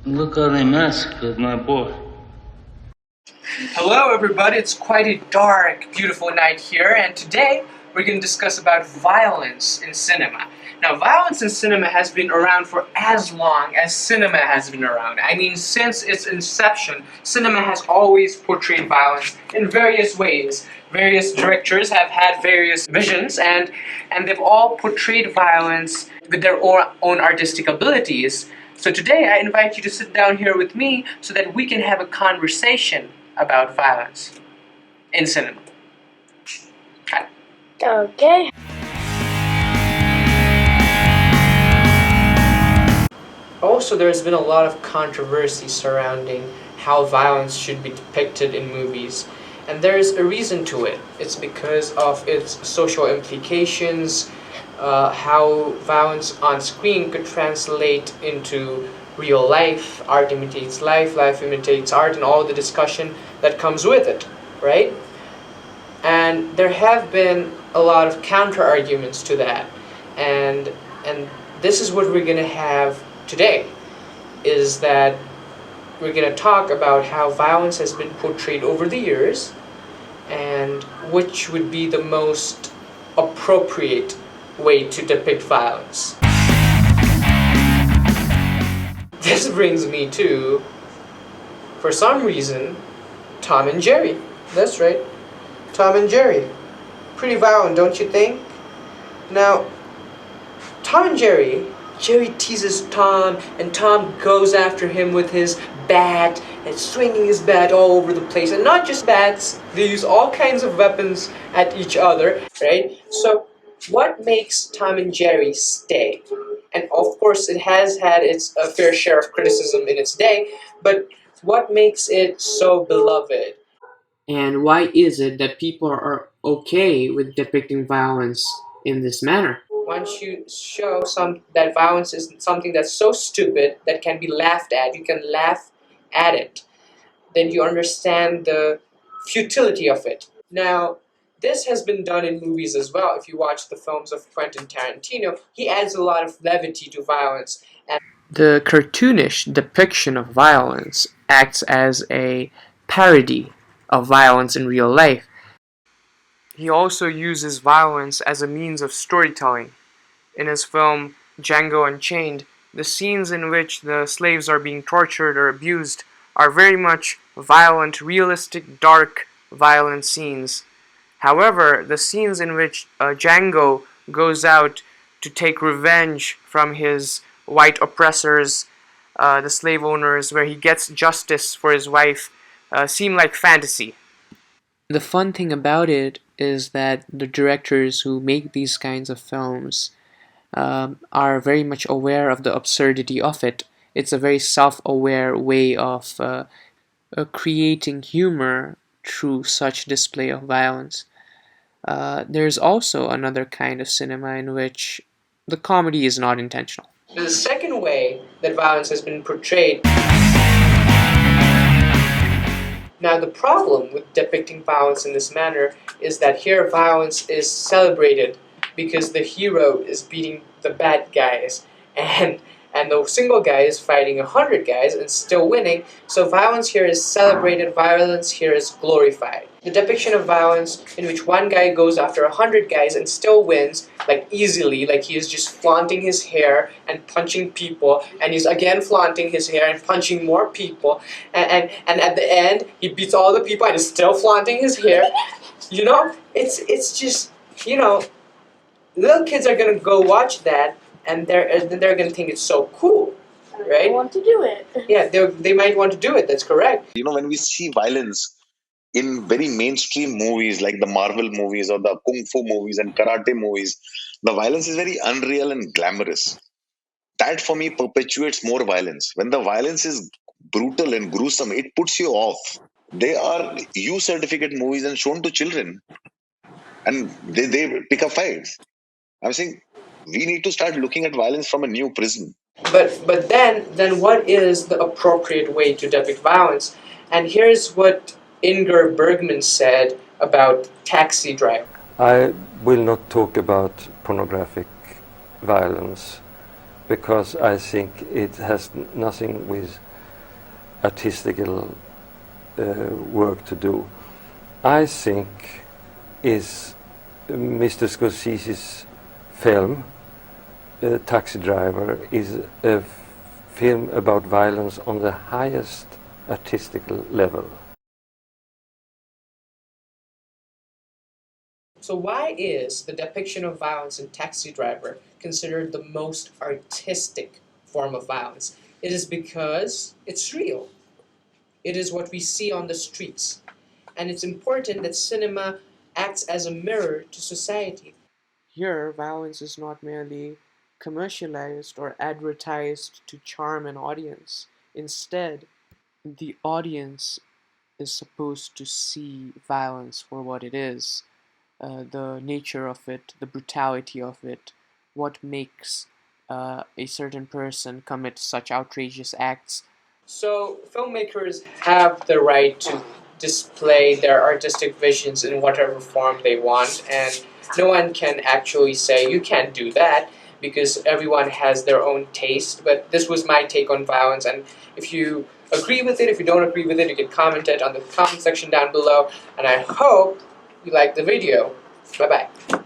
Look how they massacred my boy. Hello everybody, it's quite a dark, beautiful night here, and today we're going to discuss about violence in cinema. Now, violence in cinema has been around for as long as cinema has been around. I mean, since its inception, cinema has always portrayed violence in various ways. Various directors have had various visions, and they've all portrayed violence with their own artistic abilities. So today I invite you to sit down here with me so that we can have a conversation about violence in cinema. Hi. Okay. Also, there's been a lot of controversy surrounding how violence should be depicted in movies. And there's a reason to it. It's because of its social implications, how violence on screen could translate into real life. Art imitates life, life imitates art, and all the discussion that comes with it, right? And there have been a lot of counter arguments to that, and this is what we're going to have today, is that we're going to talk about how violence has been portrayed over the years and which would be the most appropriate way to depict violence. This brings me to, for some reason, Tom and Jerry. That's right, Tom and Jerry. Pretty violent, don't you think? Now, Tom and Jerry teases Tom, and Tom goes after him with his bat and swinging his bat all over the place. And not just bats, they use all kinds of weapons at each other, right? So what makes Tom and Jerry stay? And of course it has had its fair share of criticism in its day, but what makes it so beloved? And why is it that people are okay with depicting violence in this manner? Once you show that violence is something that's so stupid that can be laughed at, you can laugh at it, then you understand the futility of it. Now, this has been done in movies as well. If you watch the films of Quentin Tarantino, he adds a lot of levity to violence. And the cartoonish depiction of violence acts as a parody of violence in real life. He also uses violence as a means of storytelling. In his film Django Unchained, the scenes in which the slaves are being tortured or abused are very much violent, realistic, dark, violent scenes. However, the scenes in which Django goes out to take revenge from his white oppressors, the slave owners, where he gets justice for his wife, seem like fantasy. The fun thing about it is that the directors who make these kinds of films are very much aware of the absurdity of it. It's a very self-aware way of creating humor through such display of violence. There's also another kind of cinema in which the comedy is not intentional. The second way that violence has been portrayed. Now, the problem with depicting violence in this manner is that here violence is celebrated because the hero is beating the bad guys, and the single guy is fighting 100 guys and still winning. So violence here is celebrated, violence here is glorified. The depiction of violence in which one guy goes after 100 guys and still wins, like easily, like he is just flaunting his hair and punching people, and he's again flaunting his hair and punching more people, and at the end he beats all the people and is still flaunting his hair. You know, it's just, you know, little kids are gonna go watch that, and they're gonna think it's so cool, right? They want to do it. Yeah, they might want to do it. That's correct. You know, when we see violence in very mainstream movies like the Marvel movies or the Kung Fu movies and karate movies, the violence is very unreal and glamorous. That for me perpetuates more violence. When the violence is brutal and gruesome, it puts you off. They are U certificate movies and shown to children, and they pick up fights. I'm saying we need to start looking at violence from a new prism. But then what is the appropriate way to depict violence? And here's what Ingrid Bergman said about Taxi Driver. I will not talk about pornographic violence because I think it has nothing with artistical work to do. I think is Mr. Scorsese's film, Taxi Driver, is a film about violence on the highest artistical level. So why is the depiction of violence in Taxi Driver considered the most artistic form of violence? It is because it's real. It is what we see on the streets. And it's important that cinema acts as a mirror to society. Here, violence is not merely commercialized or advertised to charm an audience. Instead, the audience is supposed to see violence for what it is, the nature of it, the brutality of it, what makes a certain person commit such outrageous acts. So, filmmakers have the right to display their artistic visions in whatever form they want, and no one can actually say you can't do that because everyone has their own taste. But this was my take on violence, and if you agree with it, if you don't agree with it, you can comment it on the comment section down below, and I hope you like the video. Bye bye.